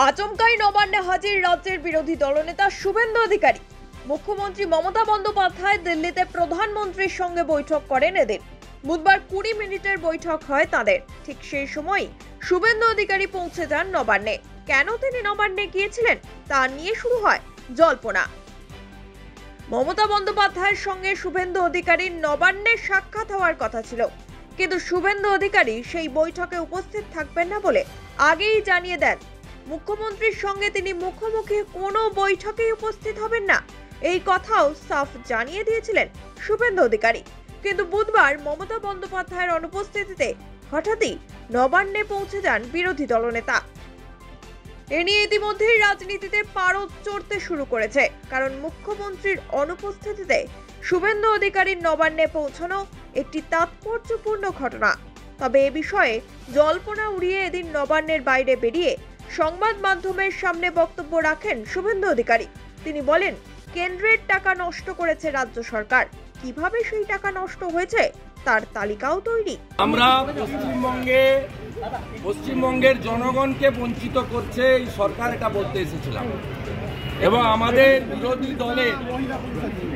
আচমকাই নবান্নে হাজির রাজ্যের বিরোধী দলনেতা শুভেন্দু অধিকারী। মুখ্যমন্ত্রী মমতা বন্দ্যোপাধ্যায় দিল্লিতে প্রধানমন্ত্রীর সঙ্গে বৈঠক করেন এদিন। বুধবার 20 মিনিটের বৈঠক হয় তাদের। ঠিক সেই সময় শুভেন্দু অধিকারী পৌঁছে যান নবান্নে। কেন তিনি নবান্নে গিয়েছিলেন তা নিয়ে শুরু হয় জল্পনা। মমতা বন্দ্যোপাধ্যায়ের সঙ্গে শুভেন্দু অধিকারীর নবান্নে সাক্ষাৎ হওয়ার কথা ছিল, কিন্তু শুভেন্দু অধিকারী সেই বৈঠকে উপস্থিত থাকবেন না বলে আগেই জানিয়ে দেন। মুখ্যমন্ত্রীর সঙ্গে তিনি মুখোমুখি কোনো বৈঠকেই উপস্থিত হবেন না, এই কথাও সাফ জানিয়ে দিয়েছিলেন শুভেন্দু অধিকারী। কিন্তু বুধবার মমতা বন্দ্যোপাধ্যায়ের অনুপস্থিতিতে হঠাৎই নবান্নে পৌঁছে যান বিরোধী দলনেতা। এ নিয়ে ইতিমধ্যেই রাজনীতিতে পারদ চড়তে শুরু করেছে, কারণ মুখ্যমন্ত্রীর অনুপস্থিতিতে শুভেন্দু অধিকারীর নবান্নে পৌঁছানো একটি তাৎপর্যপূর্ণ ঘটনা। তবে এ বিষয়ে জল্পনা উড়িয়ে এদিন নবান্নের বাইরে বেরিয়ে সংবাদ মাধ্যমের সামনে বক্তব্য রাখেন শুভেন্দু অধিকারী। তিনি বলেন, কেন্দ্রের টাকা নষ্ট করেছে রাজ্য সরকার, কিভাবে সেই টাকা নষ্ট হয়েছে তার তালিকাও তৈরি। আমরা পশ্চিমবঙ্গের জনগণকে বঞ্চিত করছে এই সরকার, এটা বলতে এসেছিলাম। এবং আমাদের বিরোধী দলের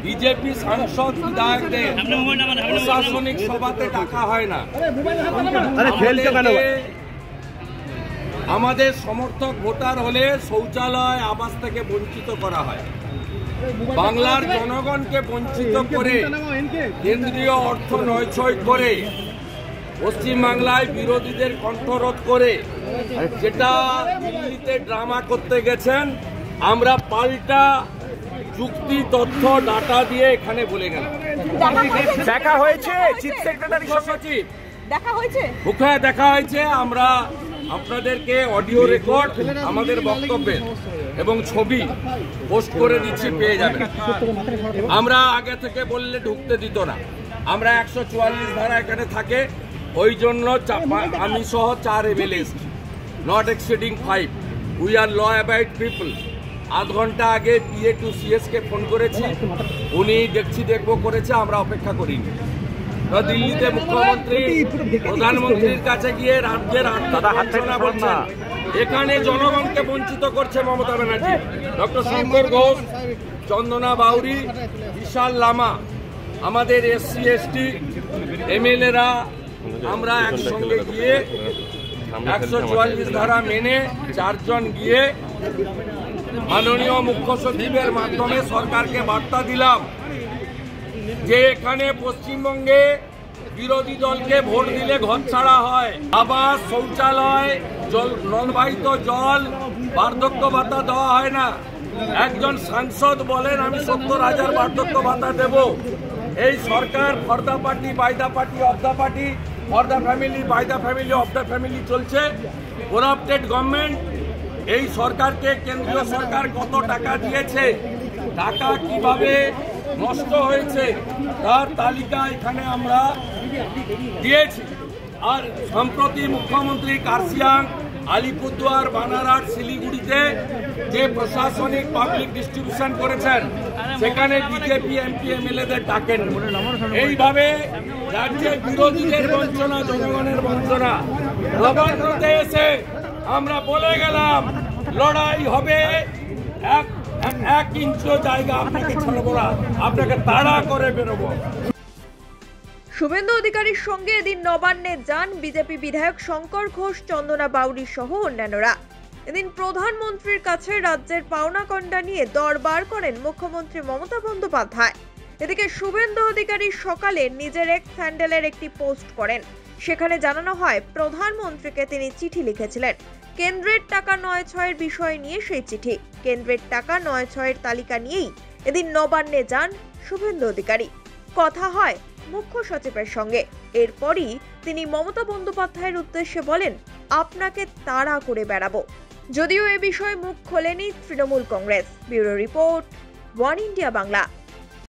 বিজেপি সাংসদ বিধায়কদের প্রশাসনিক সভাতে ডাকা হয় না। আমাদের সমর্থক ভোটার হলে শৌচালয় আবাস থেকে বঞ্চিত করা হয়। বাংলার জনগণকে বঞ্চিত করে কেন্দ্রীয় অর্থ নয়ছয় করে পশ্চিমবাংলায় বিরোধীদের কণ্ঠরোধ করে যেটা দিল্লিতে ড্রামা করতে গেছেন, আমরা পাল্টা যুক্তি, তথ্য, ডাটা দিয়ে এখানে বলে গেলাম। দেখা হয়েছে চিফ সেক্রেটারি সচিব, দেখা হয়েছে। আমরা আপনাদেরকে অডিও রেকর্ড আমাদের বক্তব্যের এবং ছবি পোস্ট করে দিচ্ছি, পেয়ে যাবেন। আমরা আগে থেকে বললে ঢুকতে দিত না। আমরা 144 ধারা এখানে থাকে, ওই জন্য আমি সহ 4 MLAs, not exceeding 5। We are law abiding people. আধ ঘন্টা আগে PA to CS কে ফোন করেছি, উনি দেখবো করেছে, আমরা অপেক্ষা করিনি। দিল্লিতে মুখ্যমন্ত্রী প্রধানমন্ত্রীর কাছে গিয়ে রাজ্যের আত্মনা বলছেন, এখানে জনগণকে বঞ্চিত করছে মমতা ব্যানার্জি। ডক্টর শঙ্কর ঘোষ, চন্দনা বাউরি, বিশাল লামা, আমাদের SC ST MLA-রা আমরা একসঙ্গে গিয়ে 144 ধারা মেনে 4 জন গিয়ে মাননীয় মুখ্য সচিবের মাধ্যমে সরকারকে বার্তা দিলাম যে এখানে পশ্চিমবঙ্গে বিরোধী দলকে ভোট দিলে ঘর ছাড়া হয়, আবাস, শৌচালয়, নলবাহিত জল, বার্ধক্য ভাতা দেওয়া হয় না। একজন সাংসদ বলেন আমি 70,000 বার্ধক্য ভাতা দেব। এই সরকার for the party, by the party, of the party, for the family, by the family, of the family চলছে। Corrupted government. এই সরকারকে কেন্দ্রীয় সরকার কত টাকা দিয়েছে, টাকা কিভাবে নষ্ট হয়েছে তার তালিকা এখানে আমরা দিয়েছি। আর সম্প্রতি মুখ্যমন্ত্রী কার্শিয়াং, আলিপুরদুয়ার, বানারহাট, শিলিগুড়িতে যে প্রশাসনিক পাবলিক ডিস্ট্রিবিউশন করেছেন, সেখানে বিজেপি MP MLA-দের ডাকেন। এইভাবে রাজ্যে বিরোধীদের বঞ্চনা, জনগণের বঞ্চনা। নবান্নতে এসে আমরা বলে গেলাম লড়াই হবে, এক ইঞ্চও জায়গা আপনাকে ছাড়বো না, আপনাকে তাড়া করে বেরোবো। শুভেন্দু অধিকারীর সঙ্গে এদিন নবান্নে যান বিজেপি বিধায়ক শঙ্কর ঘোষ, চন্দনা বাউরি সহ অন্যান্যরা। এদিন প্রধানমন্ত্রীর কাছে রাজ্যের পাওনা কন্ডা নিয়ে দরবার করেন মুখ্যমন্ত্রী মমতা বন্দ্যোপাধ্যায়। এদিকে শুভেন্দু অধিকারী সকালে নিজের এক্স হ্যান্ডেলের একটি পোস্ট করেন। সেখানে জানানো হয় প্রধানমন্ত্রীকে তিনি চিঠি লিখেছিলেন। কেন্দ্রের টাকা 9-6 বিষয় নিয়ে সেই চিঠি। কেন্দ্রের টাকা 9-6 তালিকা নিয়েই এদিন নবান্নে যান শুভেন্দু অধিকারী। কথা হয় মুখ্য সচিবের সঙ্গে। এরপরই তিনি মমতা বন্দ্যোপাধ্যায়ের উদ্দেশ্যে বলেন, আপনাকে তাড়া করে বেড়াবো। যদিও এ বিষয়ে মুখ খোলেনি Trinamool Congress. Bureau report, one India Bangla.